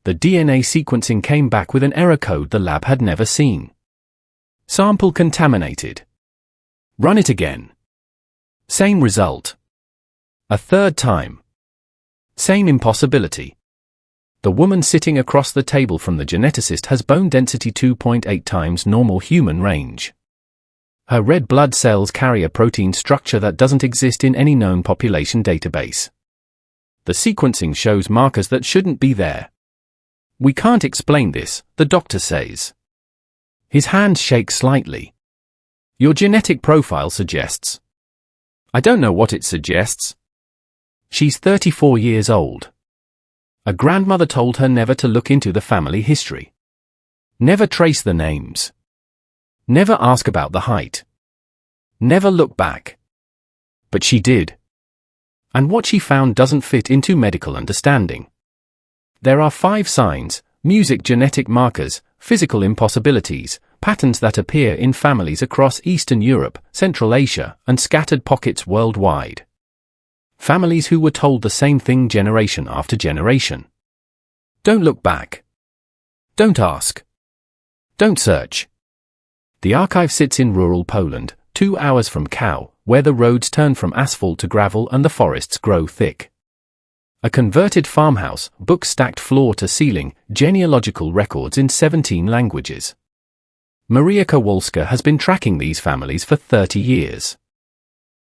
The DNA sequencing came back with an error code the lab had never seen. Sample contaminated. Run it again. Same result. A third time. Same impossibility. The woman sitting across the table from the geneticist has bone density 2.8 times normal human range. Her red blood cells carry a protein structure that doesn't exist in any known population database. The sequencing shows markers that shouldn't be there. We can't explain this, the doctor says. His hand shakes slightly. Your genetic profile suggests. I don't know what it suggests. She's 34 years old. A grandmother told her never to look into the family history. Never trace the names. Never ask about the height. Never look back. But she did. And what she found doesn't fit into medical understanding. There are 5 signs: music, genetic markers, physical impossibilities, patterns that appear in families across Eastern Europe, Central Asia, and scattered pockets worldwide. Families who were told the same thing generation after generation. Don't look back. Don't ask. Don't search. The archive sits in rural Poland, 2 hours from Kau, where the roads turn from asphalt to gravel and the forests grow thick. A converted farmhouse, books stacked floor to ceiling, genealogical records in 17 languages. Maria Kowalska has been tracking these families for 30 years.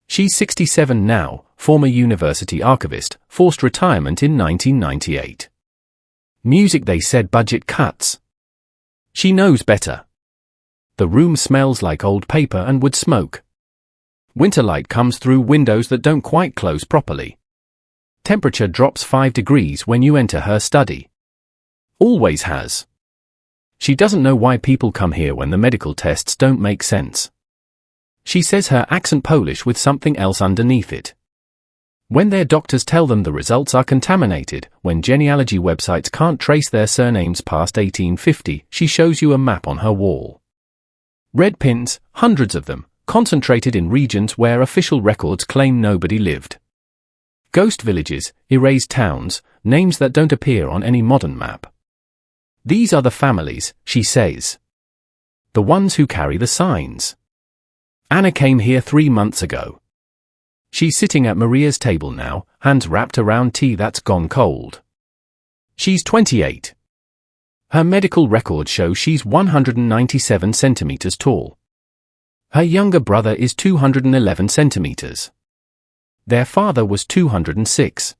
She's 67 now, former university archivist, forced retirement in 1998. Music, they said, budget cuts. She knows better. The room smells like old paper and wood smoke. Winter light comes through windows that don't quite close properly. Temperature drops 5 degrees when you enter her study. Always has. She doesn't know why people come here when the medical tests don't make sense. She says her accent Polish with something else underneath it. When their doctors tell them the results are contaminated, when genealogy websites can't trace their surnames past 1850, she shows you a map on her wall. Red pins, hundreds of them, concentrated in regions where official records claim nobody lived. Ghost villages, erased towns, names that don't appear on any modern map. These are the families, she says. The ones who carry the signs. Anna came here 3 months ago. She's sitting at Maria's table now, hands wrapped around tea that's gone cold. She's 28. Her medical records show she's 197 centimeters tall. Her younger brother is 211 centimeters. Their father was 206.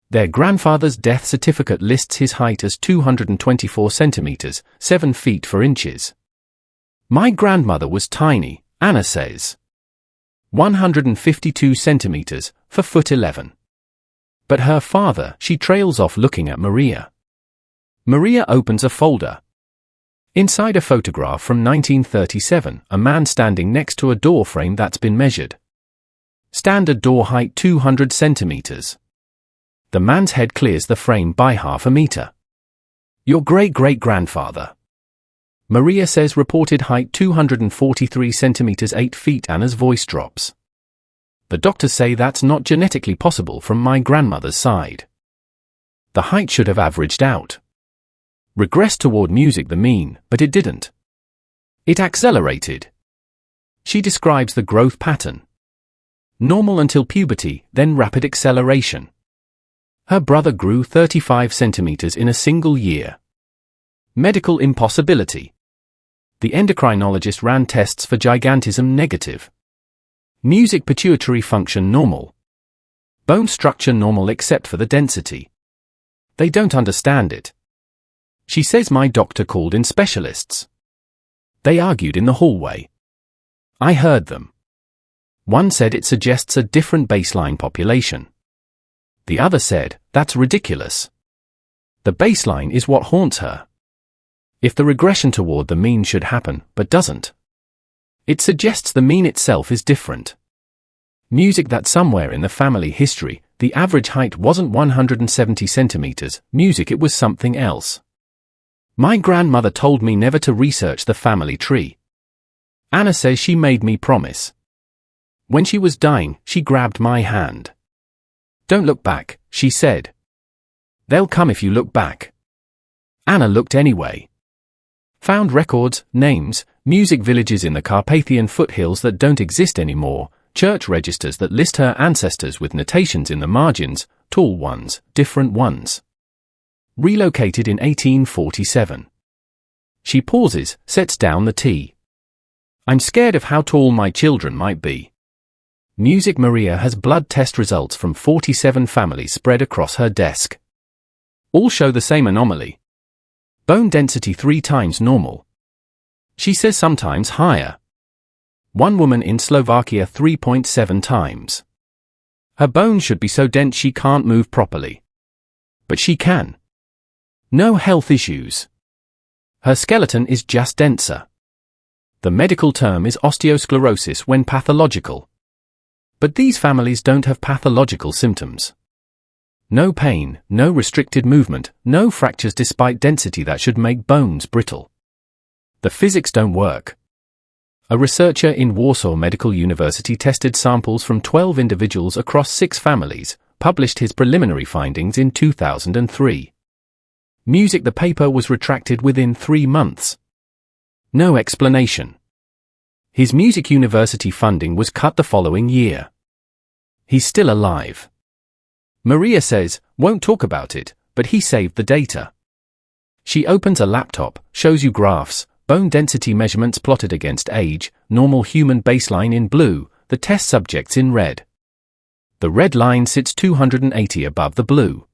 Their grandfather's death certificate lists his height as 224 centimeters, 7 feet 4 inches. My grandmother was tiny, Anna says. 152 centimeters, 4'11". But her father, she trails off looking at Maria. Maria opens a folder. Inside a photograph from 1937, a man standing next to a door frame that's been measured. Standard door height 200 centimeters. The man's head clears the frame by half a meter. Your great-great-grandfather. Maria says reported height 243 centimeters 8 feet. Anna's voice drops. The doctors say that's not genetically possible from my grandmother's side. The height should have averaged out. Regressed toward music the mean, but it didn't. It accelerated. She describes the growth pattern. Normal until puberty, then rapid acceleration. Her brother grew 35 centimeters in a single year. Medical impossibility. The endocrinologist ran tests for gigantism negative. Music pituitary function normal. Bone structure normal except for the density. They don't understand it. She says my doctor called in specialists. They argued in the hallway. I heard them. One said it suggests a different baseline population. The other said, that's ridiculous. The baseline is what haunts her. If the regression toward the mean should happen, but doesn't. It suggests the mean itself is different. Music that somewhere in the family history, the average height wasn't 170 centimeters, music it was something else. My grandmother told me never to research the family tree. Anna says she made me promise. When she was dying, she grabbed my hand. Don't look back, she said. They'll come if you look back. Anna looked anyway. Found records, names, music villages in the Carpathian foothills that don't exist anymore, church registers that list her ancestors with notations in the margins, tall ones, different ones. Relocated in 1847. She pauses, sets down the tea. I'm scared of how tall my children might be. Music Maria has blood test results from 47 families spread across her desk. All show the same anomaly. Bone density 3 times normal. She says sometimes higher. One woman in Slovakia 3.7 times. Her bones should be so dense she can't move properly. But she can. No health issues. Her skeleton is just denser. The medical term is osteosclerosis when pathological. But these families don't have pathological symptoms. No pain, no restricted movement, no fractures despite density that should make bones brittle. The physics don't work. A researcher in Warsaw Medical University tested samples from 12 individuals across 6 families, published his preliminary findings in 2003. The paper was retracted within 3 months. No explanation. His music university funding was cut the following year. He's still alive. Maria says, won't talk about it, but he saved the data. She opens a laptop, shows you graphs, bone density measurements plotted against age, normal human baseline in blue, the test subjects in red. The red line sits 280 above the blue.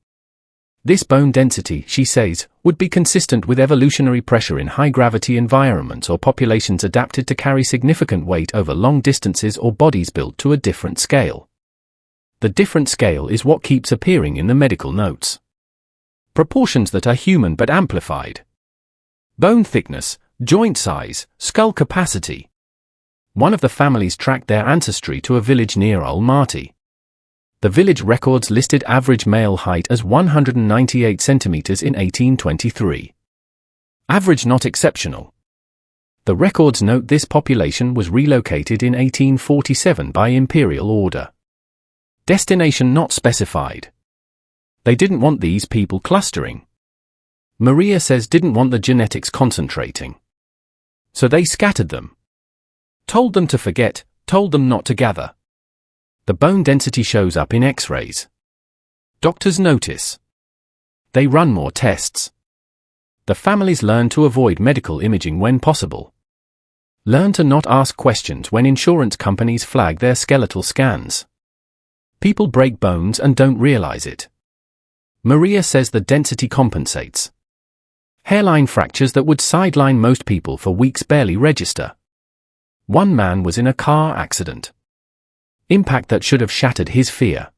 This bone density, she says, would be consistent with evolutionary pressure in high-gravity environments or populations adapted to carry significant weight over long distances or bodies built to a different scale. The different scale is what keeps appearing in the medical notes. Proportions that are human but amplified. Bone thickness, joint size, skull capacity. One of the families tracked their ancestry to a village near Almaty. The village records listed average male height as 198 centimeters in 1823. Average not exceptional. The records note this population was relocated in 1847 by imperial order. Destination not specified. They didn't want these people clustering. Maria says didn't want the genetics concentrating. So they scattered them. Told them to forget, told them not to gather. The bone density shows up in X-rays. Doctors notice. They run more tests. The families learn to avoid medical imaging when possible. Learn to not ask questions when insurance companies flag their skeletal scans. People break bones and don't realize it. Maria says the density compensates. Hairline fractures that would sideline most people for weeks barely register. One man was in a car accident. Impact that should have shattered his fear.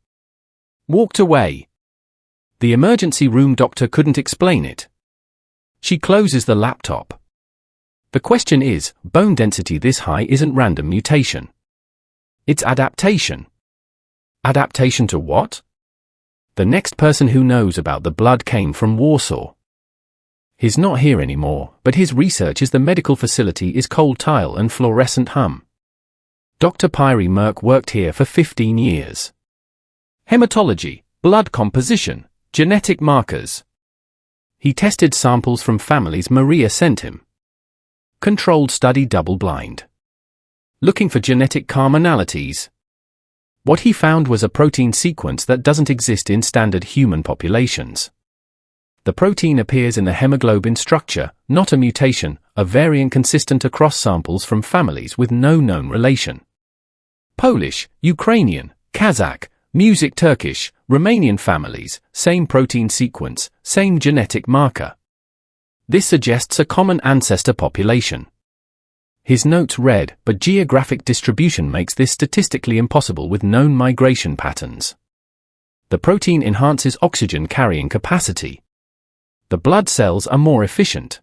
Walked away. The emergency room doctor couldn't explain it. She closes the laptop. The question is, bone density this high isn't random mutation. It's adaptation. Adaptation to what? The next person who knows about the blood came from Warsaw. He's not here anymore, but his research is the medical facility is cold tile and fluorescent hum. Dr. Pyrie Merck worked here for 15 years. Hematology, blood composition, genetic markers. He tested samples from families Maria sent him. Controlled study double-blind. Looking for genetic commonalities. What he found was a protein sequence that doesn't exist in standard human populations. The protein appears in the hemoglobin structure, not a mutation, a variant consistent across samples from families with no known relation. Polish, Ukrainian, Kazakh, Music Turkish, Romanian families, same protein sequence, same genetic marker. This suggests a common ancestor population. His notes read, but geographic distribution makes this statistically impossible with known migration patterns. The protein enhances oxygen carrying capacity. The blood cells are more efficient.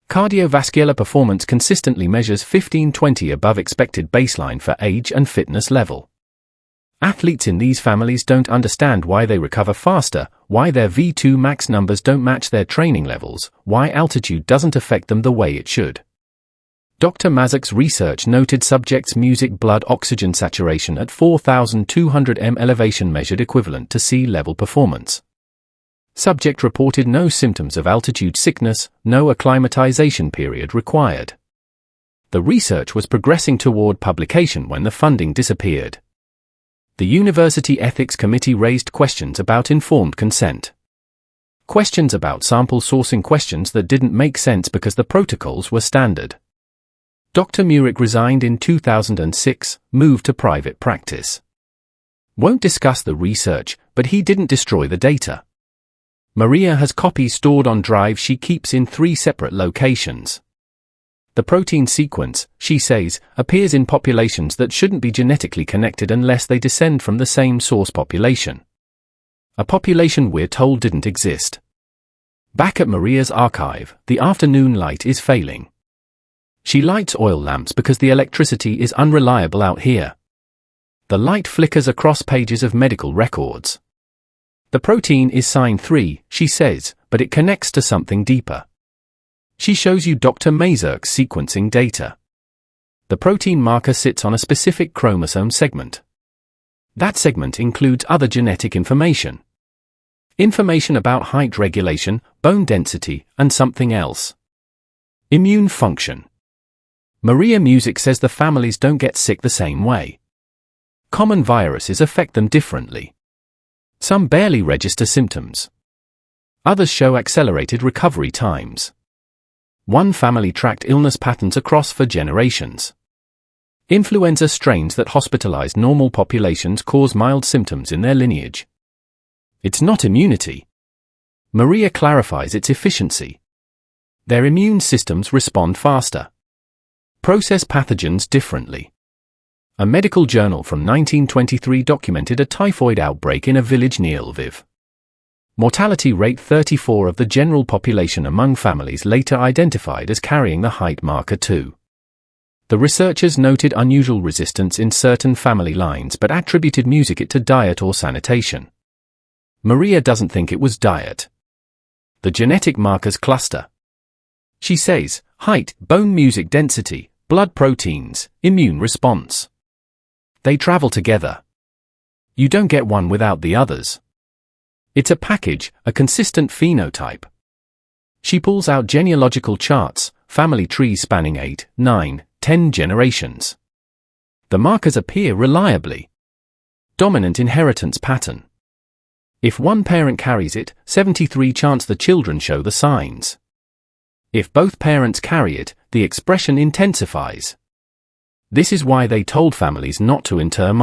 Cardiovascular performance consistently measures 15-20 above expected baseline for age and fitness level. Athletes in these families don't understand why they recover faster, why their V2 max numbers don't match their training levels, why altitude doesn't affect them the way it should. Dr. Mazak's research noted subjects' music blood oxygen saturation at 4,200 m elevation measured equivalent to sea level performance. Subject reported no symptoms of altitude sickness, no acclimatization period required. The research was progressing toward publication when the funding disappeared. The University Ethics Committee raised questions about informed consent. Questions about sample sourcing, questions that didn't make sense because the protocols were standard. Dr. Murick resigned in 2006, moved to private practice. Won't discuss the research, but he didn't destroy the data. Maria has copies stored on drive she keeps in 3 separate locations. The protein sequence, she says, appears in populations that shouldn't be genetically connected unless they descend from the same source population. A population we're told didn't exist. Back at Maria's archive, the afternoon light is failing. She lights oil lamps because the electricity is unreliable out here. The light flickers across pages of medical records. The protein is sign 3, she says, but it connects to something deeper. She shows you Dr. Mazurk's sequencing data. The protein marker sits on a specific chromosome segment. That segment includes other genetic information. Information about height regulation, bone density, and something else. Immune function. Maria Music says the families don't get sick the same way. Common viruses affect them differently. Some barely register symptoms. Others show accelerated recovery times. One family tracked illness patterns across for generations. Influenza strains that hospitalized normal populations cause mild symptoms in their lineage. It's not immunity. Maria clarifies its efficiency. Their immune systems respond faster. Process pathogens differently. A medical journal from 1923 documented a typhoid outbreak in a village near Lviv. Mortality rate 34 of the general population among families later identified as carrying the height marker 2. The researchers noted unusual resistance in certain family lines but attributed it to diet or sanitation. Maria doesn't think it was diet. The genetic markers cluster. She says, height, bone music density, blood proteins, immune response. They travel together. You don't get one without the others. It's a package, a consistent phenotype. She pulls out genealogical charts, family trees spanning 8, 9, 10 generations. The markers appear reliably. Dominant inheritance pattern. If one parent carries it, 73% chance the children show the signs. If both parents carry it, the expression intensifies. This is why they told families not to inter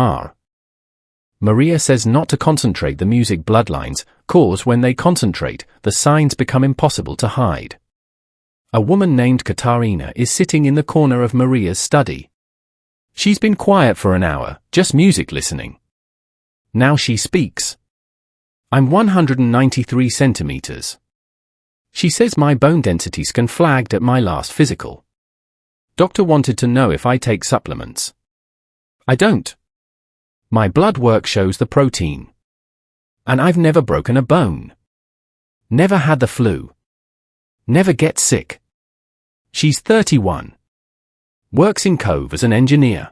Maria says not to concentrate the music bloodlines, cause when they concentrate, the signs become impossible to hide. A woman named Katarina is sitting in the corner of Maria's study. She's been quiet for an hour, just music listening. Now she speaks. I'm 193 centimeters. She says my bone density scan flagged at my last physical. Doctor wanted to know if I take supplements. I don't. My blood work shows the protein. And I've never broken a bone. Never had the flu. Never get sick. She's 31. Works in Cove as an engineer.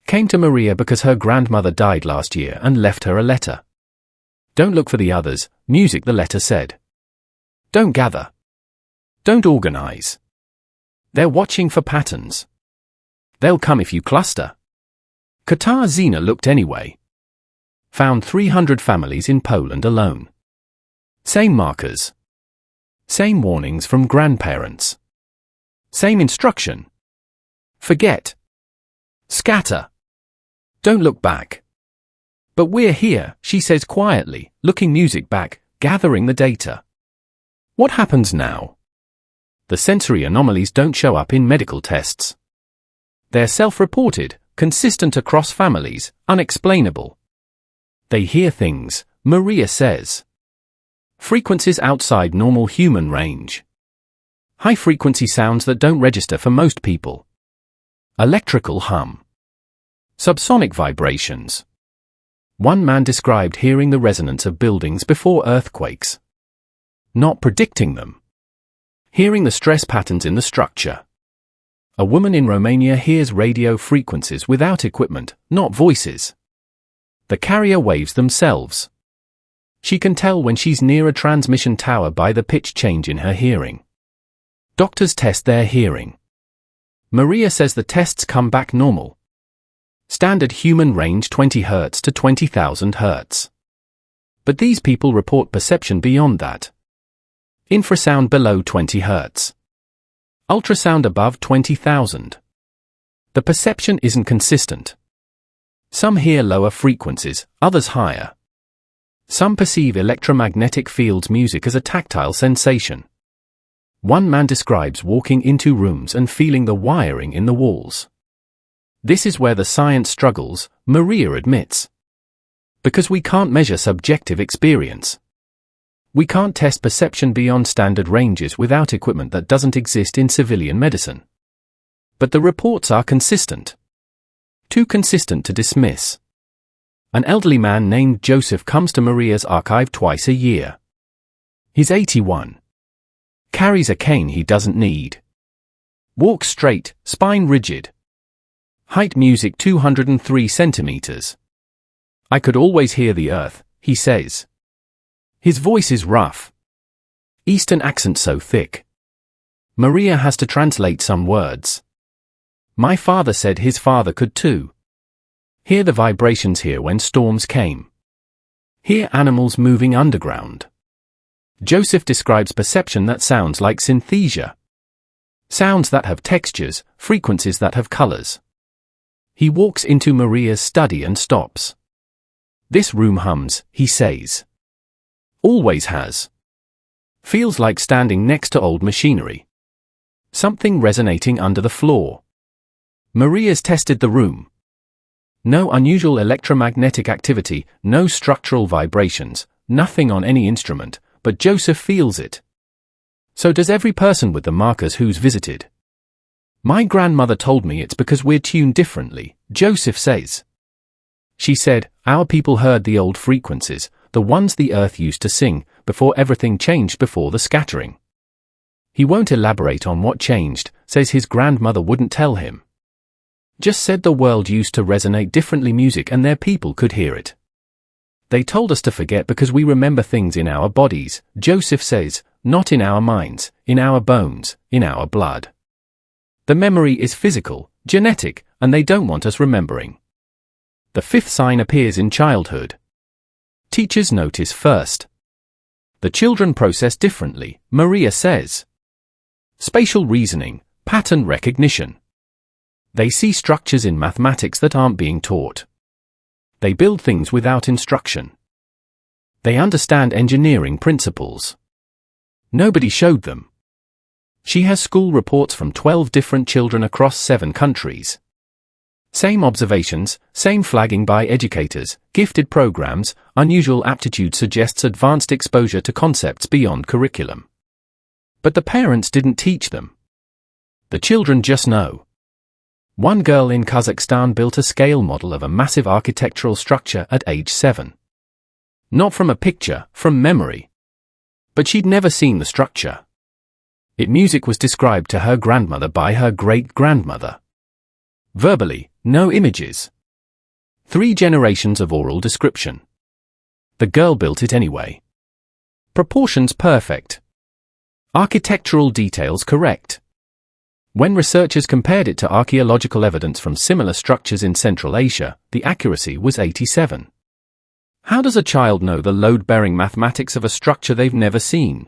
Came to Maria because her grandmother died last year and left her a letter. Don't look for the others, music the letter said. Don't gather. Don't organize. They're watching for patterns. They'll come if you cluster. Katarzyna looked anyway. Found 300 families in Poland alone. Same markers. Same warnings from grandparents. Same instruction. Forget. Scatter. Don't look back. But we're here, she says quietly, looking music back, gathering the data. What happens now? The sensory anomalies don't show up in medical tests. They're self-reported, consistent across families, unexplainable. They hear things, Maria says. Frequencies outside normal human range. High-frequency sounds that don't register for most people. Electrical hum. Subsonic vibrations. One man described hearing the resonance of buildings before earthquakes. Not predicting them. Hearing the stress patterns in the structure. A woman in Romania hears radio frequencies without equipment, not voices. The carrier waves themselves. She can tell when she's near a transmission tower by the pitch change in her hearing. Doctors test their hearing. Maria says the tests come back normal. Standard human range 20 Hz to 20,000 Hz. But these people report perception beyond that. Infrasound below 20 Hz. Ultrasound above 20,000. The perception isn't consistent. Some hear lower frequencies, others higher. Some perceive electromagnetic fields music as a tactile sensation. One man describes walking into rooms and feeling the wiring in the walls. This is where the science struggles, Maria admits. Because we can't measure subjective experience. We can't test perception beyond standard ranges without equipment that doesn't exist in civilian medicine. But the reports are consistent. Too consistent to dismiss. An elderly man named Joseph comes to Maria's archive twice a year. He's 81. Carries a cane he doesn't need. Walks straight, spine rigid. Height music 203 centimeters. I could always hear the earth, he says. His voice is rough. Eastern accent so thick. Maria has to translate some words. My father said his father could too. Hear the vibrations here when storms came. Hear animals moving underground. Joseph describes perception that sounds like synesthesia. Sounds that have textures, frequencies that have colors. He walks into Maria's study and stops. This room hums, he says. Always has. Feels like standing next to old machinery. Something resonating under the floor. Maria's tested the room. No unusual electromagnetic activity, no structural vibrations, nothing on any instrument, but Joseph feels it. So does every person with the markers who's visited. My grandmother told me it's because we're tuned differently, Joseph says. She said, our people heard the old frequencies, the ones the earth used to sing, before everything changed before the scattering. He won't elaborate on what changed, says his grandmother wouldn't tell him. Just said the world used to resonate differently music and their people could hear it. They told us to forget because we remember things in our bodies, Joseph says, not in our minds, in our bones, in our blood. The memory is physical, genetic, and they don't want us remembering. The fifth sign appears in childhood. Teachers notice first. The children process differently, Maria says. Spatial reasoning, pattern recognition. They see structures in mathematics that aren't being taught. They build things without instruction. They understand engineering principles. Nobody showed them. She has school reports from 12 different children across 7 countries. Same observations, same flagging by educators, gifted programs, unusual aptitude suggests advanced exposure to concepts beyond curriculum. But the parents didn't teach them. The children just know. One girl in Kazakhstan built a scale model of a massive architectural structure at age 7. Not from a picture, from memory. But she'd never seen the structure. Music was described to her grandmother by her great-grandmother. Verbally, no images. 3 generations of oral description. The girl built it anyway. Proportions perfect. Architectural details correct. When researchers compared it to archaeological evidence from similar structures in Central Asia, the accuracy was 87. How does a child know the load-bearing mathematics of a structure they've never seen?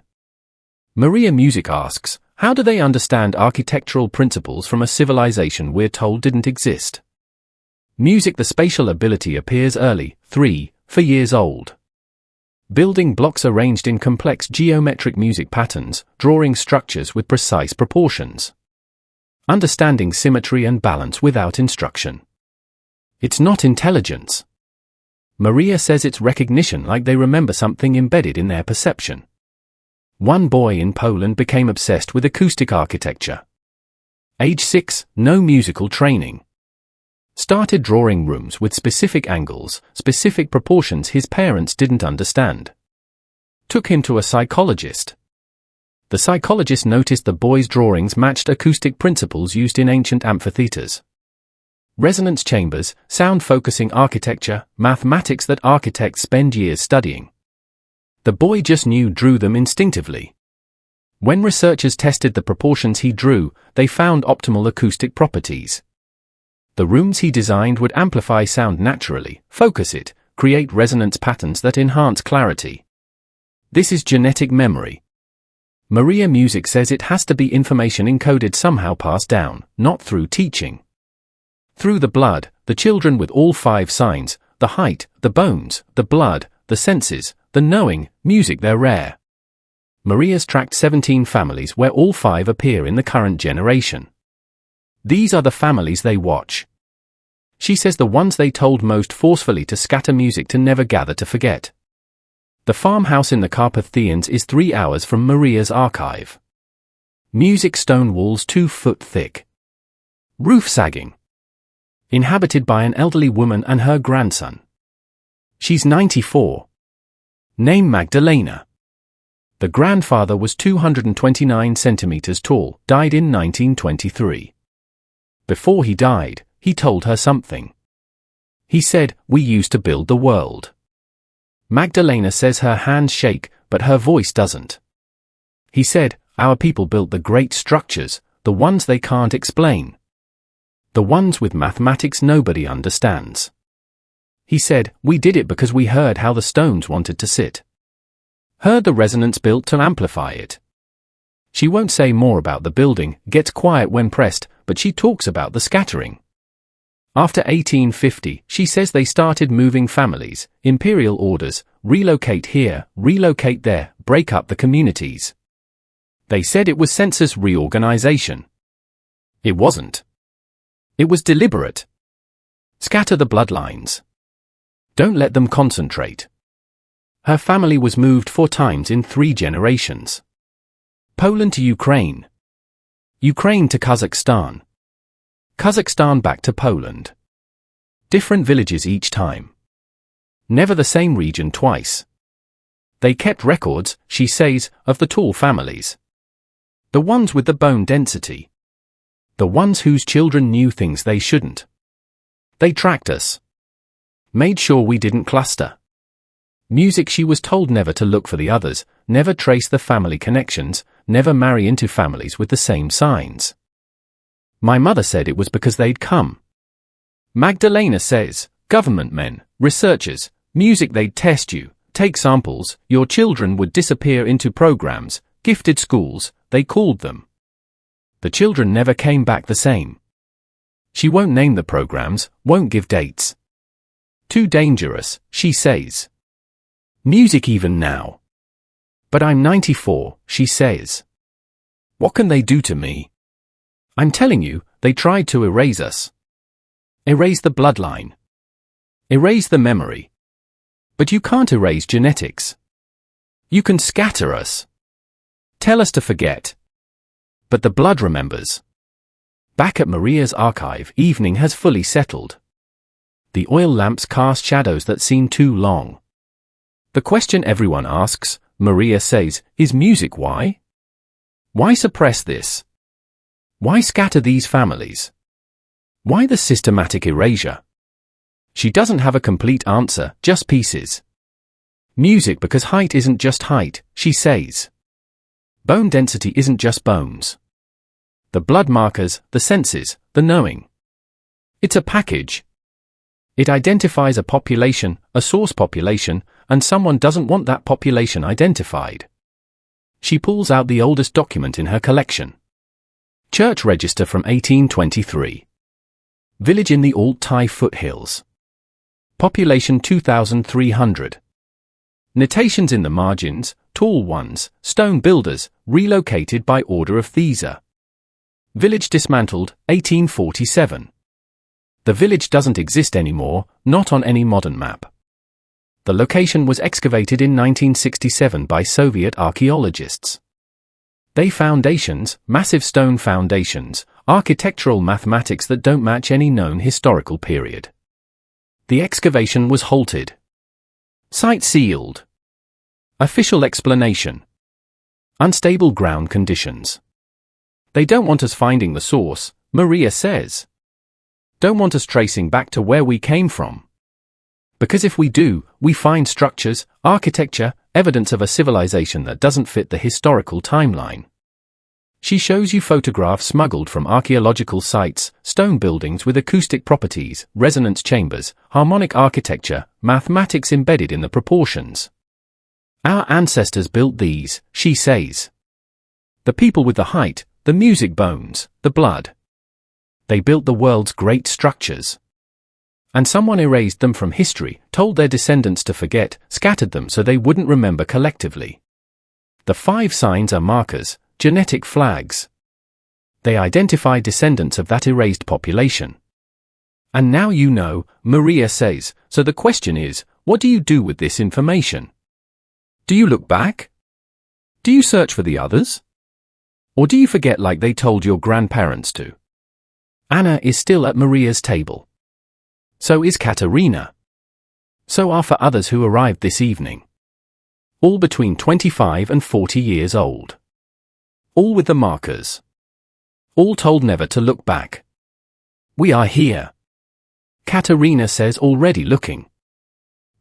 Maria Music asks, how do they understand architectural principles from a civilization we're told didn't exist? Music. The spatial ability appears early, 3, 4 years old. Building blocks arranged in complex geometric music patterns, drawing structures with precise proportions. Understanding symmetry and balance without instruction. It's not intelligence. Maria says it's recognition, like they remember something embedded in their perception. One boy in Poland became obsessed with acoustic architecture. Age 6, no musical training. Started drawing rooms with specific angles, specific proportions his parents didn't understand. Took him to a psychologist. The psychologist noticed the boy's drawings matched acoustic principles used in ancient amphitheaters. Resonance chambers, sound focusing architecture, mathematics that architects spend years studying. The boy just drew them instinctively. When researchers tested the proportions he drew, they found optimal acoustic properties. The rooms he designed would amplify sound naturally, focus it, create resonance patterns that enhance clarity. This is genetic memory. Maria Music says it has to be information encoded somehow passed down, not through teaching. Through the blood, the children with all 5 signs, the height, the bones, the blood, the senses, the knowing, music, they're rare. Maria's tracked 17 families where all 5 appear in the current generation. These are the families they watch. She says the ones they told most forcefully to scatter music to never gather to forget. The farmhouse in the Carpathians is 3 hours from Maria's archive. Music, stone walls 2 foot thick. Roof sagging. Inhabited by an elderly woman and her grandson. She's 94. Name Magdalena. The grandfather was 229 centimeters tall, died in 1923. Before he died, he told her something. He said, "We used to build the world." Magdalena says her hands shake, but her voice doesn't. He said, "Our people built the great structures, the ones they can't explain. The ones with mathematics nobody understands." He said, "We did it because we heard how the stones wanted to sit. Heard the resonance built to amplify it." She won't say more about the building, gets quiet when pressed, but she talks about the scattering. After 1850, she says they started moving families, imperial orders, relocate here, relocate there, break up the communities. They said it was census reorganization. It wasn't. It was deliberate. Scatter the bloodlines. Don't let them concentrate. Her family was moved 4 times in 3 generations. Poland to Ukraine. Ukraine to Kazakhstan. Kazakhstan back to Poland. Different villages each time. Never the same region twice. They kept records, she says, of the tall families. The ones with the bone density. The ones whose children knew things they shouldn't. They tracked us. Made sure we didn't cluster. Music, she was told never to look for the others, never trace the family connections, never marry into families with the same signs. My mother said it was because they'd come. Magdalena says, government men, researchers, music, they'd test you, take samples, your children would disappear into programs, gifted schools, they called them. The children never came back the same. She won't name the programs, won't give dates. Too dangerous, she says. Music even now. But I'm 94, she says. What can they do to me? I'm telling you, they tried to erase us. Erase the bloodline. Erase the memory. But you can't erase genetics. You can scatter us. Tell us to forget. But the blood remembers. Back at Maria's archive, evening has fully settled. The oil lamps cast shadows that seem too long. The question everyone asks, Maria says, is music why? Why suppress this? Why scatter these families? Why the systematic erasure? She doesn't have a complete answer, just pieces. Music because height isn't just height, she says. Bone density isn't just bones. The blood markers, the senses, the knowing. It's a package. It identifies a population, a source population, and someone doesn't want that population identified. She pulls out the oldest document in her collection. Church register from 1823. Village in the Altai foothills. Population 2,300. Notations in the margins, tall ones, stone builders, relocated by order of Thesa. Village dismantled, 1847. The village doesn't exist anymore, not on any modern map. The location was excavated in 1967 by Soviet archaeologists. They foundations, massive stone foundations, architectural mathematics that don't match any known historical period. The excavation was halted. Site sealed. Official explanation. Unstable ground conditions. They don't want us finding the source, Maria says. Don't want us tracing back to where we came from. Because if we do, we find structures, architecture, evidence of a civilization that doesn't fit the historical timeline. She shows you photographs smuggled from archaeological sites, stone buildings with acoustic properties, resonance chambers, harmonic architecture, mathematics embedded in the proportions. Our ancestors built these, she says. The people with the height, the music bones, the blood. They built the world's great structures. And someone erased them from history, told their descendants to forget, scattered them so they wouldn't remember collectively. The 5 signs are markers, genetic flags. They identify descendants of that erased population. And now you know, Maria says, so the question is, what do you do with this information? Do you look back? Do you search for the others? Or do you forget like they told your grandparents to? Anna is still at Maria's table. So is Katerina. So are 4 others who arrived this evening. All between 25 and 40 years old. All with the markers. All told never to look back. We are here. Katerina says, already looking.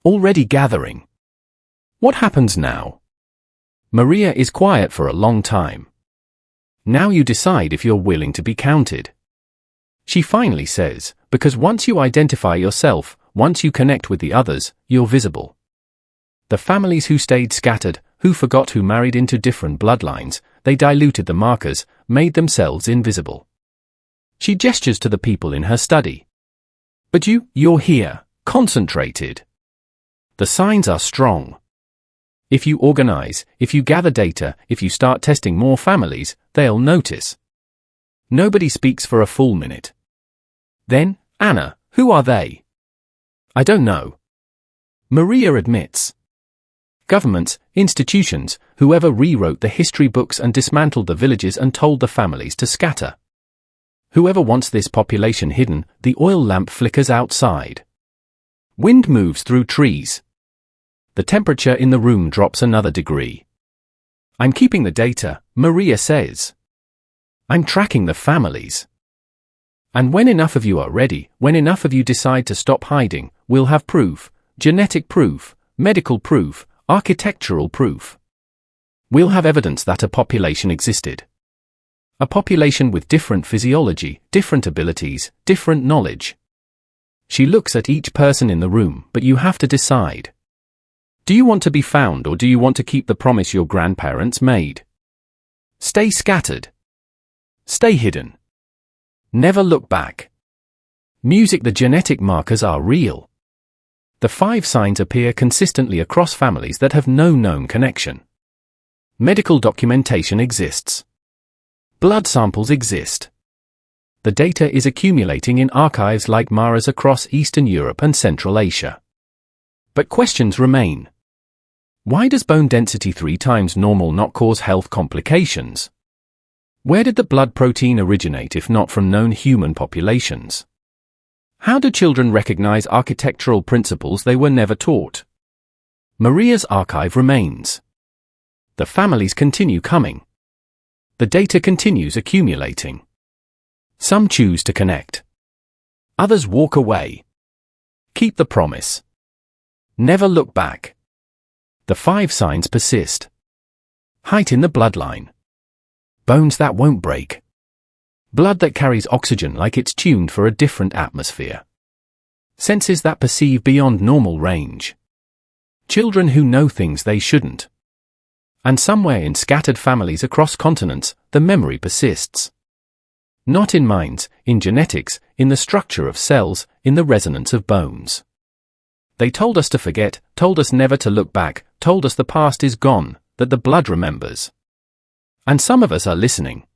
Already gathering. What happens now? Maria is quiet for a long time. Now you decide if you're willing to be counted. She finally says, because once you identify yourself, once you connect with the others, you're visible. The families who stayed scattered, who forgot, who married into different bloodlines, they diluted the markers, made themselves invisible. She gestures to the people in her study. But you're here, concentrated. The signs are strong. If you organize, if you gather data, if you start testing more families, they'll notice. Nobody speaks for a full minute. Then, Anna, who are they? I don't know. Maria admits. Governments, institutions, whoever rewrote the history books and dismantled the villages and told the families to scatter. Whoever wants this population hidden, the oil lamp flickers outside. Wind moves through trees. The temperature in the room drops another degree. I'm keeping the data, Maria says. I'm tracking the families. And when enough of you are ready, when enough of you decide to stop hiding, we'll have proof, genetic proof, medical proof, architectural proof. We'll have evidence that a population existed. A population with different physiology, different abilities, different knowledge. She looks at each person in the room, but you have to decide. Do you want to be found, or do you want to keep the promise your grandparents made? Stay scattered. Stay hidden. Never look back. Music. The genetic markers are real. The 5 signs appear consistently across families that have no known connection. Medical documentation exists. Blood samples exist. The data is accumulating in archives like Mara's across Eastern Europe and Central Asia. But questions remain. Why does bone density 3 times normal not cause health complications? Where did the blood protein originate if not from known human populations? How do children recognize architectural principles they were never taught? Maria's archive remains. The families continue coming. The data continues accumulating. Some choose to connect. Others walk away. Keep the promise. Never look back. The 5 signs persist. Height in the bloodline. Bones that won't break. Blood that carries oxygen like it's tuned for a different atmosphere. Senses that perceive beyond normal range. Children who know things they shouldn't. And somewhere in scattered families across continents, the memory persists. Not in minds, in genetics, in the structure of cells, in the resonance of bones. They told us to forget, told us never to look back, told us the past is gone, that the blood remembers. And some of us are listening.